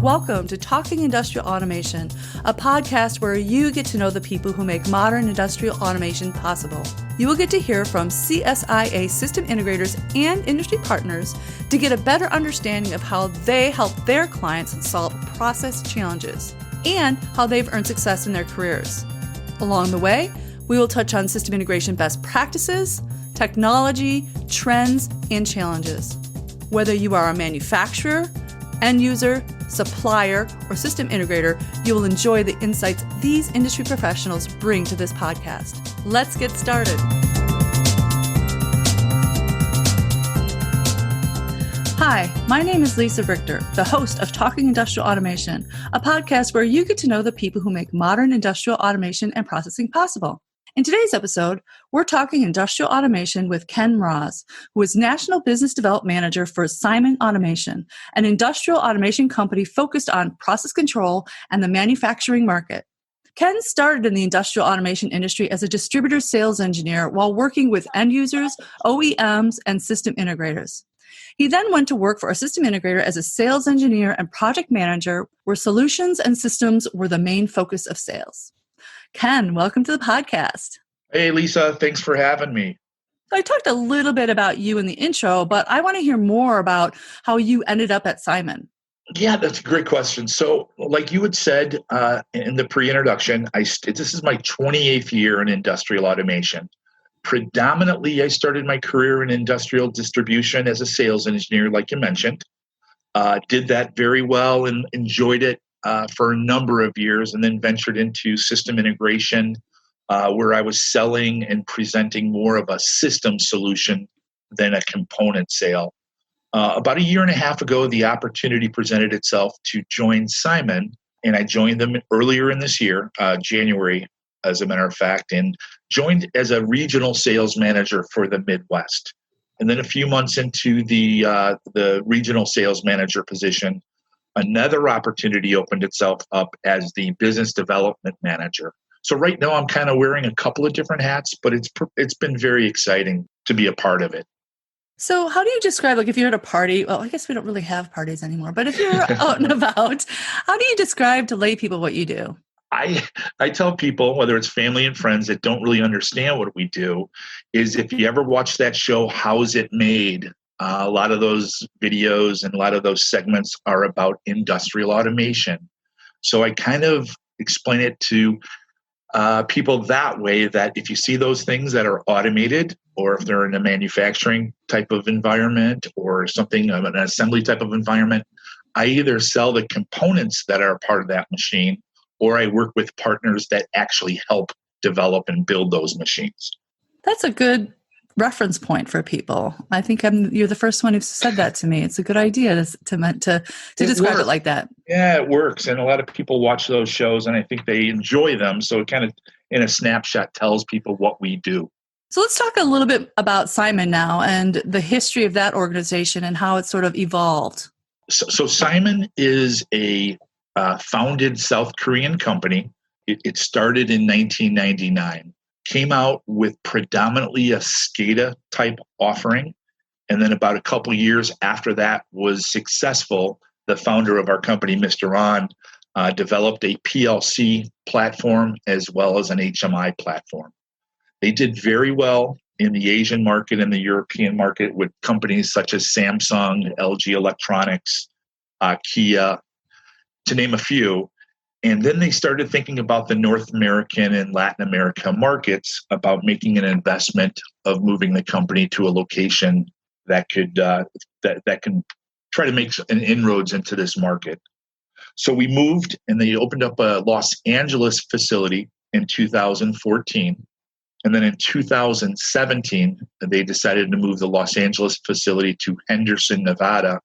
Welcome to Talking Industrial Automation, a podcast where you get to know the people who make modern industrial automation possible. You will get to hear from CSIA system integrators and industry partners to get a better understanding of how they help their clients solve process challenges and how they've earned success in their careers. Along the way, we will touch on system integration best practices, technology, trends, and challenges. Whether you are a manufacturer, end user, supplier, or system integrator, you will enjoy the insights these industry professionals bring to this podcast. Let's get started. Hi, my name is Lisa Richter, the host of Talking Industrial Automation, a podcast where you get to know the people who make modern industrial automation and processing possible. In today's episode, we're talking industrial automation with Ken Mroz, who is National Business Development Manager for CIMON Automation, an industrial automation company focused on process control and the manufacturing market. Ken started in the industrial automation industry as a distributor sales engineer while working with end users, OEMs, and system integrators. He then went to work for a system integrator as a sales engineer and project manager, where solutions and systems were the main focus of sales. Ken, welcome to the podcast. Hey, Lisa. Thanks for having me. So I talked a little bit about you in the intro, but I want to hear more about how you ended up at CIMON. Yeah, that's a great question. So like you had said in the pre-introduction, this is my 28th year in industrial automation. Predominantly, I started my career in industrial distribution as a sales engineer, like you mentioned. Did that very well and enjoyed it for a number of years, and then ventured into system integration, where I was selling and presenting more of a system solution than a component sale. About a year and a half ago, the opportunity presented itself to join CIMON, and I joined them earlier in this year, January, as a matter of fact, and joined as a regional sales manager for the Midwest. And then a few months into the regional sales manager position, another opportunity opened itself up as the business development manager. So right now I'm kind of wearing a couple of different hats, but it's been very exciting to be a part of it. So how do you describe, like if you're at a party, well, I guess we don't really have parties anymore, but if you're out and about, how do you describe to lay people what you do? I tell people, whether it's family and friends that don't really understand what we do, is if you ever watch that show, How's It Made? A lot of those videos and a lot of those segments are about industrial automation. So I kind of explain it to people that way, that if you see those things that are automated, or if they're in a manufacturing type of environment or something, an assembly type of environment, I either sell the components that are part of that machine, or I work with partners that actually help develop and build those machines. That's a good reference point for people. I think you're the first one who said that to me. It's a good idea to describe it like that. Yeah, it works. And a lot of people watch those shows and I think they enjoy them. So it kind of, in a snapshot, tells people what we do. So let's talk a little bit about CIMON now and the history of that organization and how it's sort of evolved. So CIMON is a founded South Korean company. It started in 1999. Came out with predominantly a SCADA type offering. And then about a couple years after that was successful, the founder of our company, Mr. Ron, developed a PLC platform as well as an HMI platform. They did very well in the Asian market and the European market with companies such as Samsung, LG Electronics, Kia, to name a few. And then they started thinking about the North American and Latin America markets, about making an investment of moving the company to a location that could that can try to make an inroads into this market. So we moved, and they opened up a Los Angeles facility in 2014. And then in 2017, they decided to move the Los Angeles facility to Henderson, Nevada,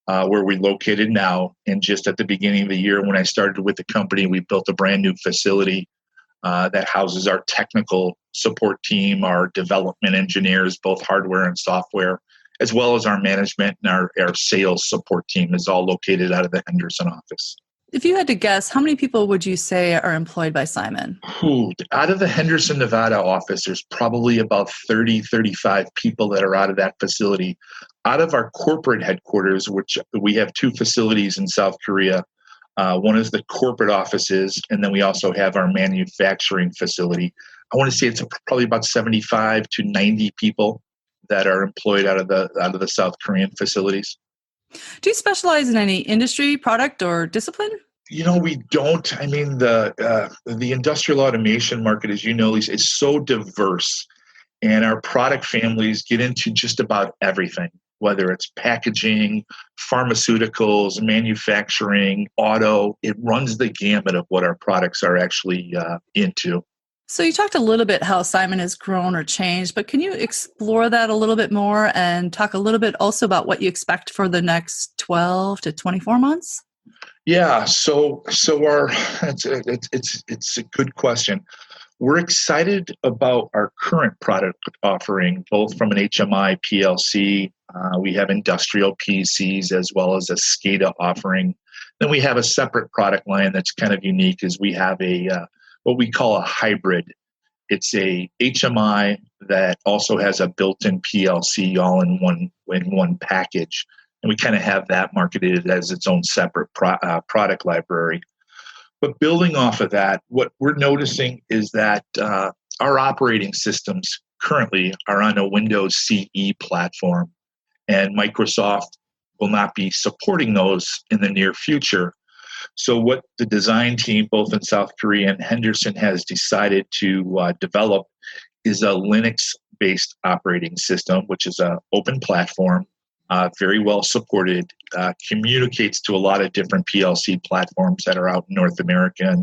where we're located now. And just at the beginning of the year, when I started with the company, we built a brand new facility that houses our technical support team, our development engineers, both hardware and software, as well as our management and our sales support team is all located out of the Henderson office. If you had to guess, how many people would you say are employed by CIMON? Out of the Henderson, Nevada office, there's probably about 30, 35 people that are out of that facility. Out of our corporate headquarters, which we have two facilities in South Korea, one is the corporate offices, and then we also have our manufacturing facility. I want to say it's probably about 75 to 90 people that are employed out of the South Korean facilities. Do you specialize in any industry, product, or discipline? We don't. I mean, the industrial automation market, as you know, Lisa, is so diverse, and our product families get into just about everything, whether it's packaging, pharmaceuticals, manufacturing, auto. It runs the gamut of what our products are actually into. So you talked a little bit how CIMON has grown or changed, but can you explore that a little bit more and talk a little bit also about what you expect for the next 12 to 24 months? Yeah, so it's a good question. We're excited about our current product offering, both from an HMI PLC. We have industrial PCs as well as a SCADA offering. Then we have a separate product line that's kind of unique. Is we have a what we call a hybrid. It's a HMI that also has a built-in PLC all in one package. And we kind of have that marketed as its own separate product library. But building off of that, what we're noticing is that our operating systems currently are on a Windows CE platform, and Microsoft will not be supporting those in the near future. So what the design team, both in South Korea and Henderson, has decided to develop is a Linux-based operating system, which is an open platform. Very well supported, communicates to a lot of different PLC platforms that are out in North America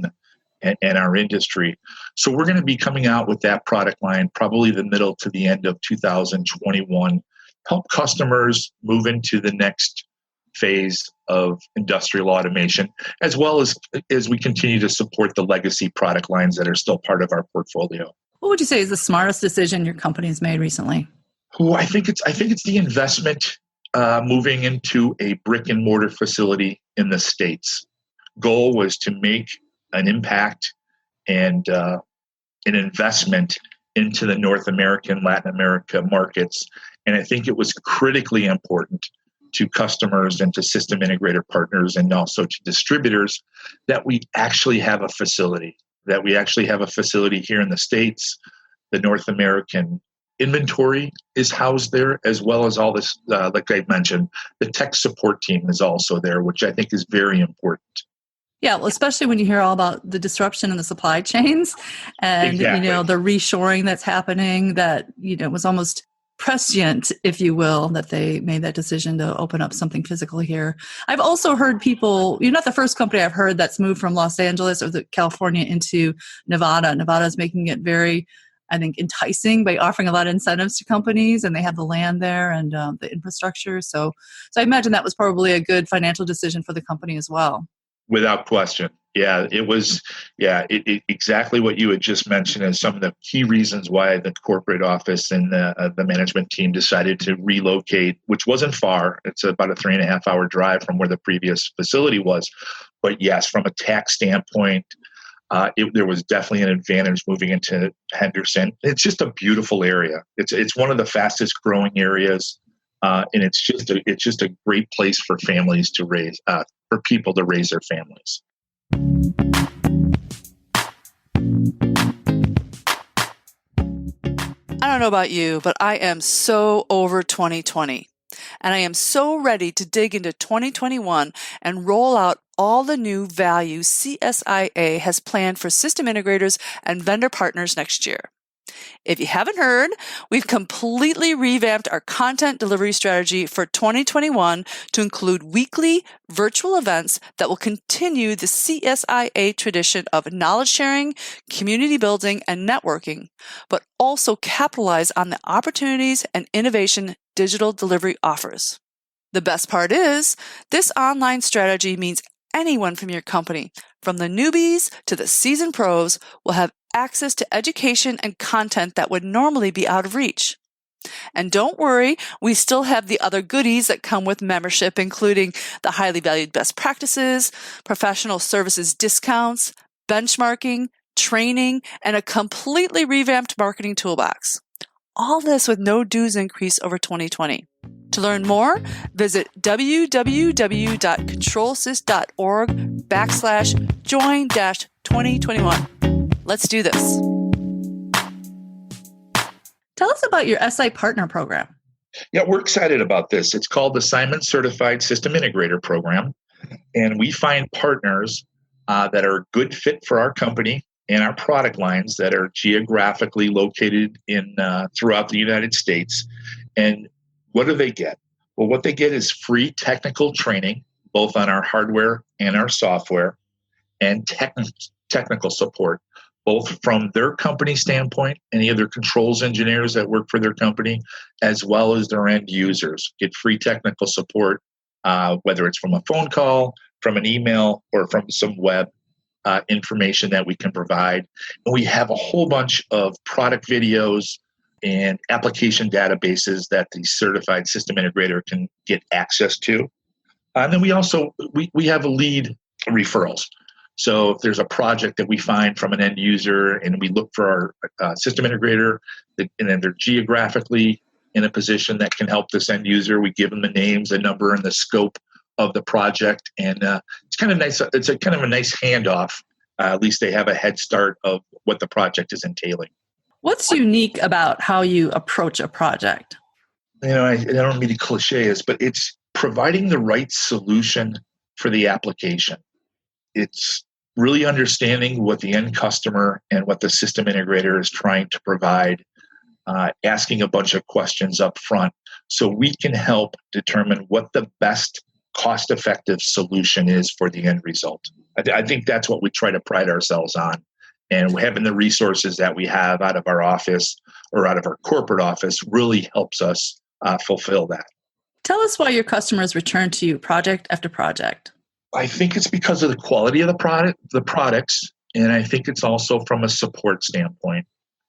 and our industry. So we're going to be coming out with that product line probably the middle to the end of 2021, help customers move into the next phase of industrial automation, as well as we continue to support the legacy product lines that are still part of our portfolio. What would you say is the smartest decision your company's made recently? I think it's the investment. Moving into a brick and mortar facility in the States. Goal was to make an impact and an investment into the North American, Latin America markets. And I think it was critically important to customers and to system integrator partners and also to distributors that we actually have a facility, here in the States. The North American inventory is housed there, as well as all this, like I mentioned, the tech support team is also there, which I think is very important. Yeah, well, especially when you hear all about the disruption in the supply chains and, Exactly. the reshoring that's happening that, was almost prescient, if you will, that they made that decision to open up something physical here. I've also heard people, you're not the first company I've heard that's moved from Los Angeles or California into Nevada. Nevada is making it very, I think, enticing by offering a lot of incentives to companies, and they have the land there and the infrastructure. So I imagine that was probably a good financial decision for the company as well. Without question. Yeah, it was. Yeah, exactly what you had just mentioned as some of the key reasons why the corporate office and the management team decided to relocate, which wasn't far. It's about a 3.5-hour drive from where the previous facility was. But yes, from a tax standpoint, there was definitely an advantage moving into Henderson. It's just a beautiful area. It's one of the fastest growing areas, and it's just a great place for families to raise, for people to raise their families. I don't know about you, but I am so over 2020. And I am so ready to dig into 2021 and roll out all the new value CSIA has planned for system integrators and vendor partners next year. If you haven't heard, we've completely revamped our content delivery strategy for 2021 to include weekly virtual events that will continue the CSIA tradition of knowledge sharing, community building, and networking, but also capitalize on the opportunities and innovation digital delivery offers. The best part is, this online strategy means anyone from your company, from the newbies to the seasoned pros, will have access to education and content that would normally be out of reach. And don't worry, we still have the other goodies that come with membership, including the highly valued best practices, professional services discounts, benchmarking, training, and a completely revamped marketing toolbox. All this with no dues increase over 2020. To learn more, visit www.controlsys.org/join-2021. Let's do this. Tell us about your SI Partner Program. Yeah, we're excited about this. It's called the CIMON Certified System Integrator Program, and we find partners that are a good fit for our company and our product lines that are geographically located in throughout the United States. And what do they get? Well, what they get is free technical training, both on our hardware and our software, and technical support, both from their company standpoint, any of their controls engineers that work for their company, as well as their end users get free technical support, whether it's from a phone call, from an email, or from some web information that we can provide. And we have a whole bunch of product videos and application databases that the certified system integrator can get access to. And then we also we have lead referrals. So if there's a project that we find from an end user and we look for our system integrator, and then they're geographically in a position that can help this end user, we give them the names, the number, and the scope of the project. And it's kind of nice. It's a kind of a nice handoff. At least they have a head start of what the project is entailing. What's unique about how you approach a project? I don't mean to cliche this, but it's providing the right solution for the application. It's really understanding what the end customer and what the system integrator is trying to provide, asking a bunch of questions up front so we can help determine what the best cost-effective solution is for the end result. I think that's what we try to pride ourselves on. And having the resources that we have out of our office or out of our corporate office really helps us fulfill that. Tell us why your customers return to you project after project. I think it's because of the quality of the products, and I think it's also from a support standpoint.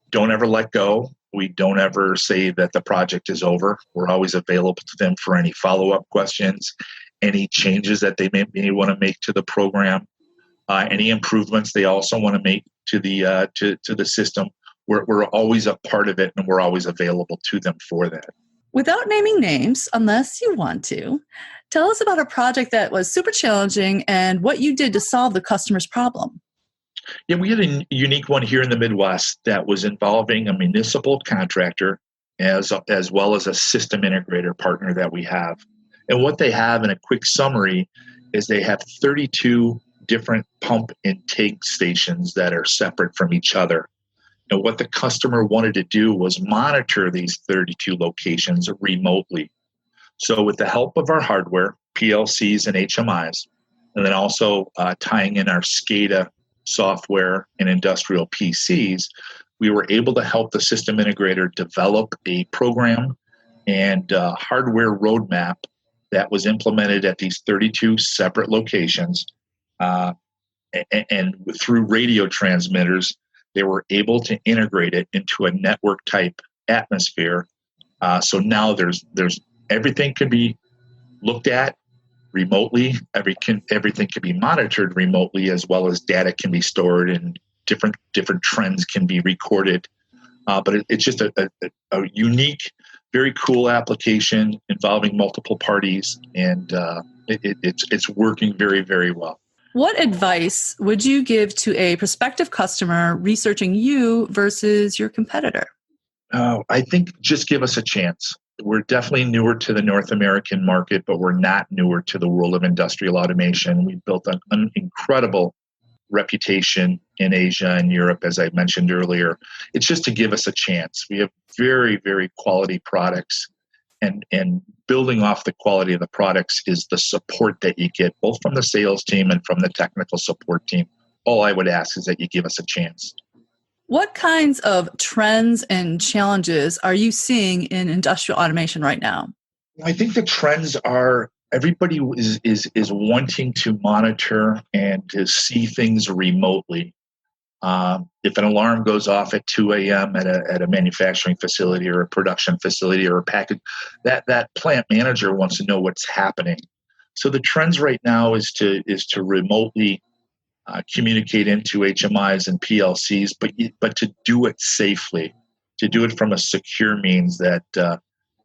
Don't ever let go. We don't ever say that the project is over. We're always available to them for any follow-up questions, any changes that they may want to make to the program, any improvements they also want to make to the to the system. We're always a part of it, and we're always available to them for that. Without naming names, unless you want to, tell us about a project that was super challenging and what you did to solve the customer's problem. Yeah, we had a unique one here in the Midwest that was involving a municipal contractor as well as a system integrator partner that we have. And what they have in a quick summary is they have 32 different pump intake stations that are separate from each other. And what the customer wanted to do was monitor these 32 locations remotely. So with the help of our hardware, PLCs and HMIs, and then also tying in our SCADA software and industrial PCs, we were able to help the system integrator develop a program and hardware roadmap that was implemented at these 32 separate locations. And through radio transmitters, they were able to integrate it into a network type atmosphere. So now there's everything can be looked at remotely. Everything can be monitored remotely, as well as data can be stored and different trends can be recorded. But it's just a unique, very cool application involving multiple parties, and it's working very, very well. What advice would you give to a prospective customer researching you versus your competitor? I think just give us a chance. We're definitely newer to the North American market, but we're not newer to the world of industrial automation. We've built an incredible reputation in Asia and Europe, as I mentioned earlier. It's just to give us a chance. We have very, very quality products, and building off the quality of the products is the support that you get, both from the sales team and from the technical support team. All I would ask is that you give us a chance. What kinds of trends and challenges are you seeing in industrial automation right now? I think the trends are everybody is wanting to monitor and to see things remotely. If an alarm goes off at 2 a.m. at a manufacturing facility or a production facility or a package, that plant manager wants to know what's happening. So the trends right now is to remotely communicate into HMIs and PLCs, but to do it safely, to do it from a secure means that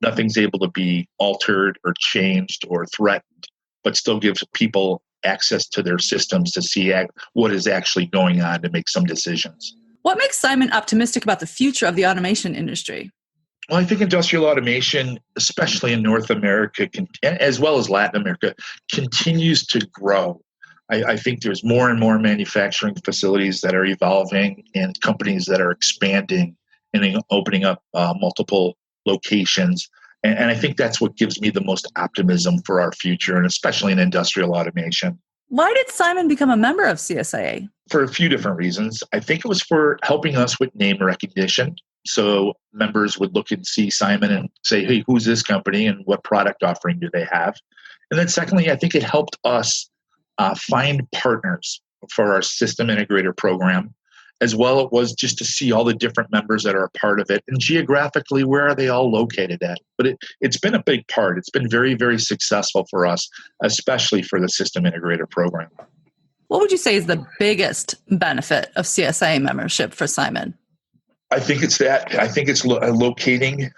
nothing's able to be altered or changed or threatened, but still gives people access to their systems to see what is actually going on to make some decisions. What makes CIMON optimistic about the future of the automation industry? Well, I think industrial automation, especially in North America, as well as Latin America, continues to grow. I think there's more and more manufacturing facilities that are evolving and companies that are expanding and opening up multiple locations. And I think that's what gives me the most optimism for our future, and especially in industrial automation. Why did CIMON become a member of CSIA? For a few different reasons. I think it was for helping us with name recognition. So members would look and see CIMON and say, hey, who's this company and what product offering do they have? And then secondly, I think it helped us find partners for our system integrator program. As well, it was just to see all the different members that are a part of it and geographically, where are they all located at? But it's been a big part. It's been very, very successful for us, especially for the system integrator program. What would you say is the biggest benefit of CSIA membership for CIMON? I think it's that. I think it's locating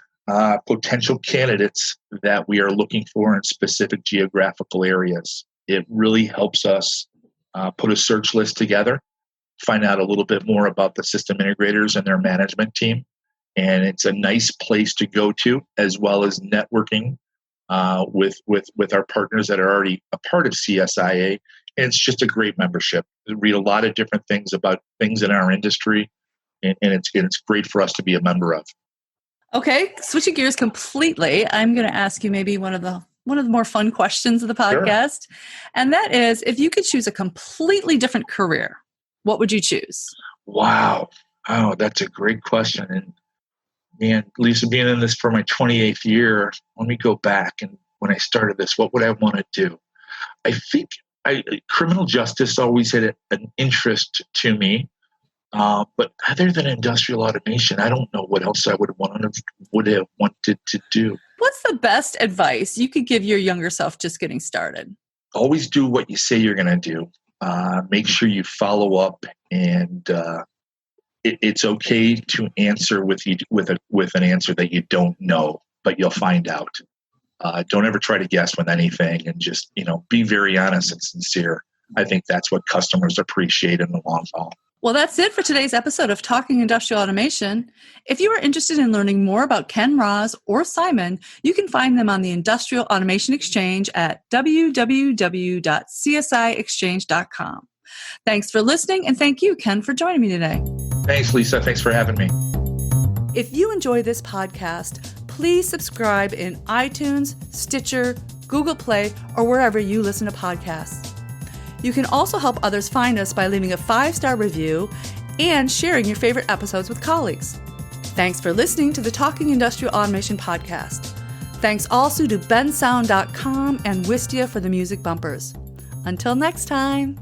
potential candidates that we are looking for in specific geographical areas. It really helps us put a search list together, find out a little bit more about the system integrators and their management team. And it's a nice place to go to, as well as networking with our partners that are already a part of CSIA. And it's just a great membership. We read a lot of different things about things in our industry, and it's great for us to be a member of. Okay, switching gears completely, I'm going to ask you maybe one of the more fun questions of the podcast. Sure. And that is, if you could choose a completely different career, what would you choose? Wow. Oh, that's a great question. And man, Lisa, being in this for my 28th year, let me go back. And when I started this, what would I want to do? I think criminal justice always had an interest to me. But other than industrial automation, I don't know what else I would have wanted to do. What's the best advice you could give your younger self just getting started? Always do what you say you're going to do. Make sure you follow up, and it's okay to answer with an answer that you don't know, but you'll find out. Don't ever try to guess with anything, and just be very honest and sincere. I think that's what customers appreciate in the long haul. Well, that's it for today's episode of Talking Industrial Automation. If you are interested in learning more about Ken Mroz or CIMON, you can find them on the Industrial Automation Exchange at www.csiexchange.com. Thanks for listening, and thank you, Ken, for joining me today. Thanks, Lisa. Thanks for having me. If you enjoy this podcast, please subscribe in iTunes, Stitcher, Google Play, or wherever you listen to podcasts. You can also help others find us by leaving a 5-star review and sharing your favorite episodes with colleagues. Thanks for listening to the Talking Industrial Automation podcast. Thanks also to bensound.com and Wistia for the music bumpers. Until next time.